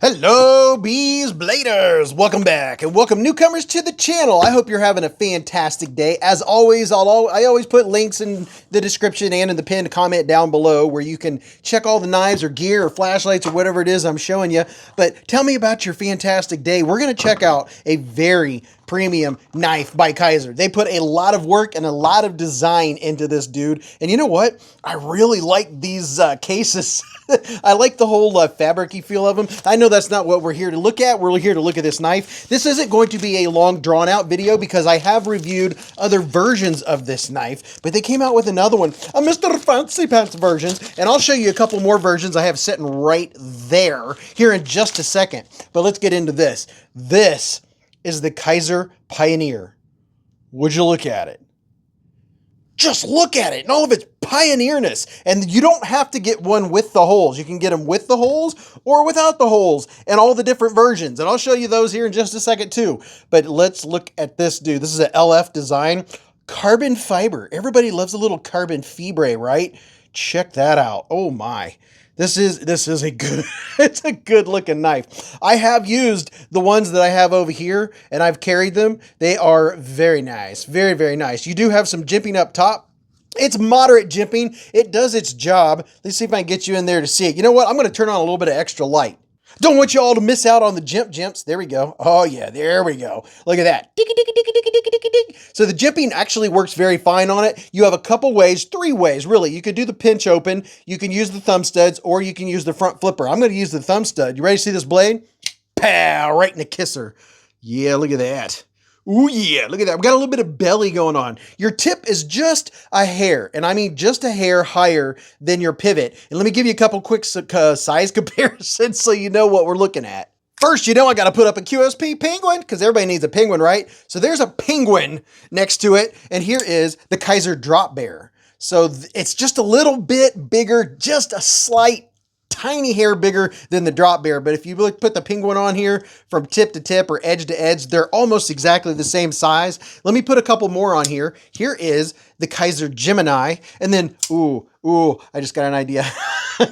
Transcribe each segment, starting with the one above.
Hello, Beez Bladers! Welcome back and welcome newcomers to the channel. I hope you're having a fantastic day. As always, I always put links in the description and in the pinned comment down below where you can check all the knives or gear or flashlights or whatever it is I'm showing you. But tell me about your fantastic day. We're going to check out a very premium knife by Kizer. They put a lot of work and a lot of design into this, dude. And you know what? I really like these cases. I like the whole fabric-y feel of them. I know that's not what we're here to look at. We're here to look at this knife. This isn't going to be a long, drawn-out video because I have reviewed other versions of this knife, but they came out with another one, a Mr. Fancy Pants version, and I'll show you a couple more versions I have sitting right there here in just a second. But let's get into this. This is the Kizer Pioneer. Would you look at it? Just look at it and all of its pioneerness. And you don't have to get one with the holes. You can get them with the holes or without the holes and all the different versions. And I'll show you those here in just a second too. But let's look at this, dude. This is an LF design. Carbon fiber. Everybody loves a little carbon fibre, right? Check that out. Oh my. This is a good, it's a good looking knife. I have used the ones that I have over here and I've carried them. They are very nice. Very, very nice. You do have some jimping up top. It's moderate jimping. It does its job. Let's see if I can get you in there to see it. You know what? I'm going to turn on a little bit of extra light. Don't want you all to miss out on the jimps. There we go. Oh yeah, there we go. Look at that. So the jimping actually works very fine on it. You have a couple ways, 3 ways really. You could do the pinch open, you can use the thumb studs, or you can use the front flipper. I'm going to use the thumb stud. You ready to see this blade? Pow, right in the kisser. Yeah, look at that. Ooh yeah, look at that. We got a little bit of belly going on. Your tip is just a hair, and I mean just a hair higher than your pivot. And let me give you a couple quick size comparisons so you know what we're looking at. First, you know I got to put up a QSP penguin because everybody needs a penguin, right? So there's a penguin next to it, and here is the Kizer Drop Bear. So it's just a little bit bigger, just a slight tiny hair bigger than the Drop Bear. But if you look, put the penguin on here from tip to tip or edge to edge, they're almost exactly the same size. Let me put a couple more on here. Here is the Kizer Gemini. And then, ooh, I just got an idea.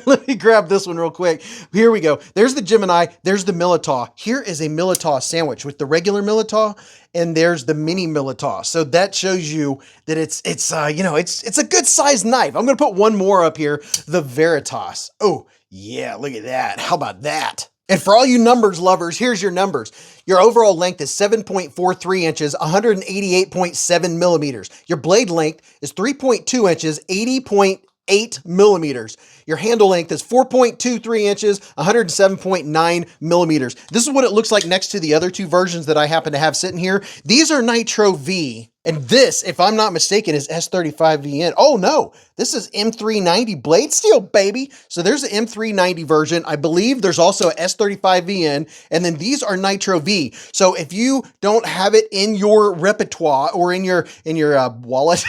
Let me grab this one real quick. Here we go. There's the Gemini. There's the Militaw. Here is a Militaw sandwich with the regular Militaw, and there's the mini Militaw. So that shows you that it's a good sized knife. I'm going to put one more up here, the Veritas. Oh, yeah, look at that. How about that? And for all you numbers lovers, here's your numbers. Your overall length is 7.43 inches, 188.7 millimeters. Your blade length is 3.2 inches, 80.8 millimeters. Your handle length is 4.23 inches, 107.9 millimeters. This is what it looks like next to the other 2 versions that I happen to have sitting here. These are Nitro V. And this, if I'm not mistaken, is S35VN. Oh no, this is M390 blade steel, baby. So there's an M390 version. I believe there's also a S35VN, and then these are Nitro V. So if you don't have it in your repertoire or in your wallet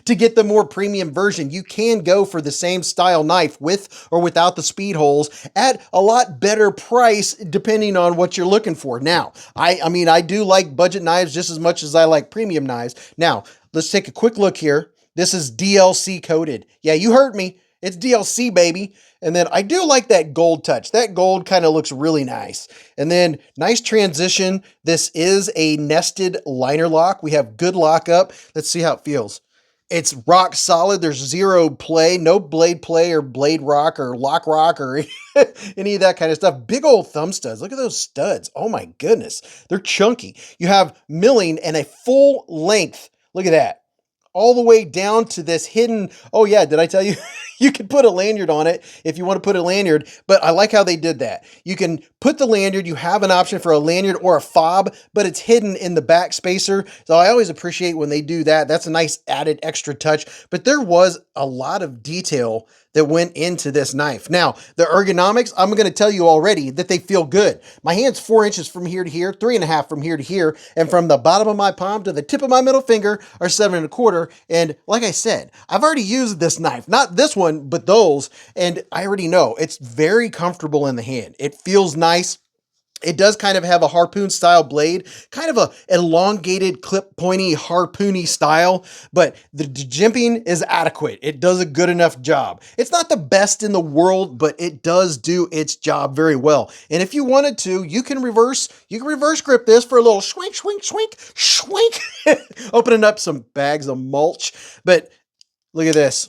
to get the more premium version, you can go for the same style knife with or without the speed holes at a lot better price depending on what you're looking for. Now, I mean, I do like budget knives just as much as I like premium knives. Now, let's take a quick look here. This is DLC coated. Yeah, you heard me. It's DLC, baby. And then I do like that gold touch. That gold kind of looks really nice. And then nice transition. This is a nested liner lock. We have good lockup. Let's see how it feels. It's rock solid. There's zero play, no blade play or blade rock or lock or any of that kind of stuff. Big old thumb studs. Look at those studs. Oh my goodness. They're chunky. You have milling and a full length. Look at that. All the way down to this hidden. Oh yeah, did I tell you? You can put a lanyard on it if you want to put a lanyard, but I like how they did that. You can put the lanyard, you have an option for a lanyard or a fob, but it's hidden in the back spacer. So I always appreciate when they do that. That's a nice added extra touch, but there was a lot of detail that went into this knife. Now, the ergonomics, I'm going to tell you already that they feel good. My hand's 4 inches from here to here, 3.5 from here to here, and from the bottom of my palm to the tip of my middle finger are 7.25. And like I said, I've already used this knife, not this one, but those, and I already know it's very comfortable in the hand. It feels nice. It does kind of have a harpoon style blade, kind of a elongated clip pointy harpoony style, but the jimping is adequate. It does a good enough job. It's not the best in the world, but it does do its job very well. And if you wanted to, you can reverse grip this for a little swink, swink, swink, swink, opening up some bags of mulch. But look at this.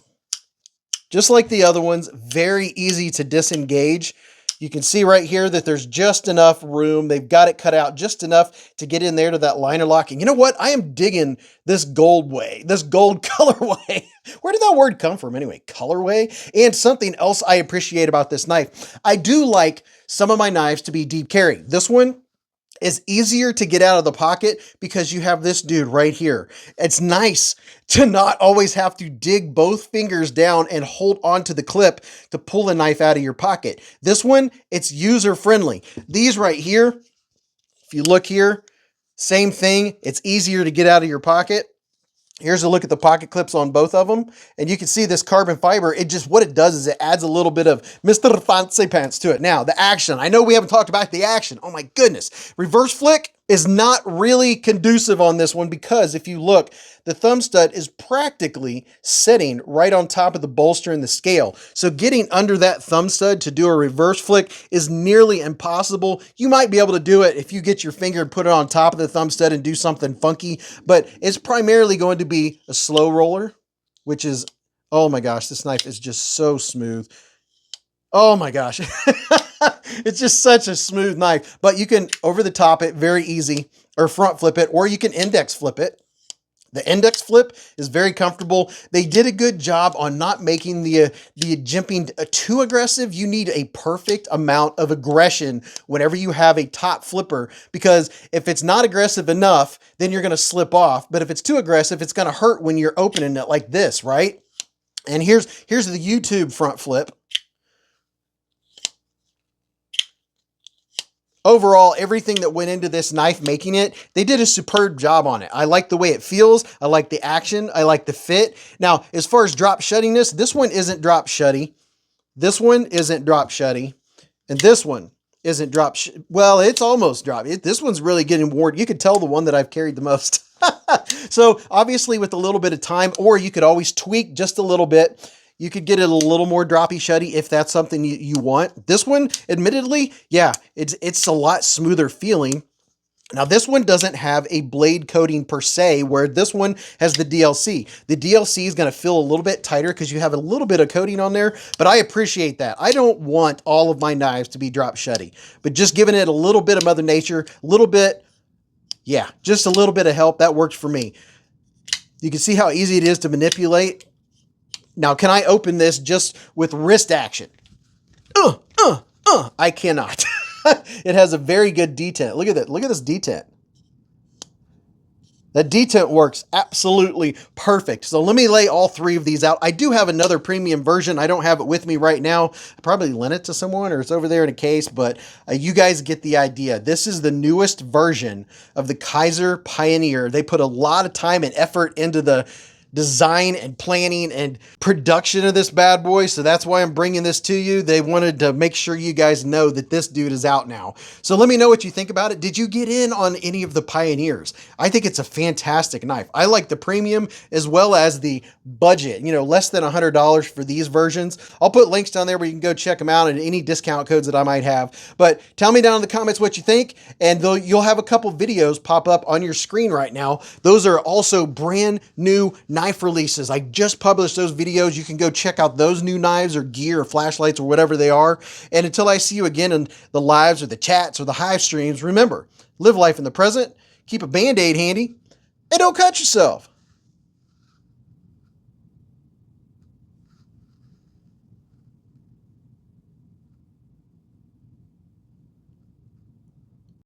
Just like the other ones, very easy to disengage. You can see right here that there's just enough room. They've got it cut out just enough to get in there to that liner lock. And you know what? I am digging this gold colorway. Where did that word come from anyway? Colorway? And something else I appreciate about this knife. I do like some of my knives to be deep carry. This one is easier to get out of the pocket because you have this dude right here. It's nice to not always have to dig both fingers down and hold onto the clip to pull the knife out of your pocket. This one, it's user friendly. These right here, if you look here, same thing. It's easier to get out of your pocket. Here's a look at the pocket clips on both of them. And you can see this carbon fiber, what it does is it adds a little bit of Mr. Fancy Pants to it. Now, the action. I know we haven't talked about the action. Oh my goodness. Reverse flick is not really conducive on this one because if you look, the thumb stud is practically sitting right on top of the bolster and the scale. So getting under that thumb stud to do a reverse flick is nearly impossible. You might be able to do it if you get your finger and put it on top of the thumb stud and do something funky, but it's primarily going to be a slow roller, which is, oh my gosh, this knife is just so smooth. Oh my gosh. It's just such a smooth knife, but you can over the top it very easy, or front flip it, or you can index flip it. The index flip is very comfortable. They did a good job on not making the jimping too aggressive. You need a perfect amount of aggression whenever you have a top flipper, because if it's not aggressive enough, then you're going to slip off. But if it's too aggressive, it's going to hurt when you're opening it like this, right? And here's the YouTube front flip. Overall, everything that went into this knife making it, they did a superb job on it. I like the way it feels. I like the action. I like the fit. Now, as far as drop shuttiness, this one isn't drop shutty. This one isn't drop shutty. And this one isn't drop well, it's almost drop. This one's really getting worn. You could tell the one that I've carried the most. So obviously with a little bit of time, or you could always tweak just a little bit. You could get it a little more droppy shutty if that's something you want. This one, admittedly, yeah, it's a lot smoother feeling. Now, this one doesn't have a blade coating per se, where this one has the DLC. The DLC is going to feel a little bit tighter because you have a little bit of coating on there, but I appreciate that. I don't want all of my knives to be drop shutty, but just giving it a little bit of Mother Nature, a little bit, yeah, just a little bit of help, that works for me. You can see how easy it is to manipulate. Now, can I open this just with wrist action? I cannot. It has a very good detent. Look at that. Look at this detent. That detent works absolutely perfect. So let me lay all three of these out. I do have another premium version. I don't have it with me right now. I probably lent it to someone, or it's over there in a case, but you guys get the idea. This is the newest version of the Kizer Pioneer. They put a lot of time and effort into the design and planning and production of this bad boy. So that's why I'm bringing this to you. They wanted to make sure you guys know that this dude is out now. So let me know what you think about it. Did you get in on any of the Pioneers? I think it's a fantastic knife. I like the premium as well as the budget, you know, less than $100 for these versions. I'll put links down there where you can go check them out and any discount codes that I might have. But tell me down in the comments what you think, and you'll have a couple videos pop up on your screen right now. Those are also brand new knife releases. I just published those videos. You can go check out those new knives or gear or flashlights or whatever they are. And until I see you again in the lives or the chats or the hive streams, remember, live life in the present, keep a Band-Aid handy, and don't cut yourself.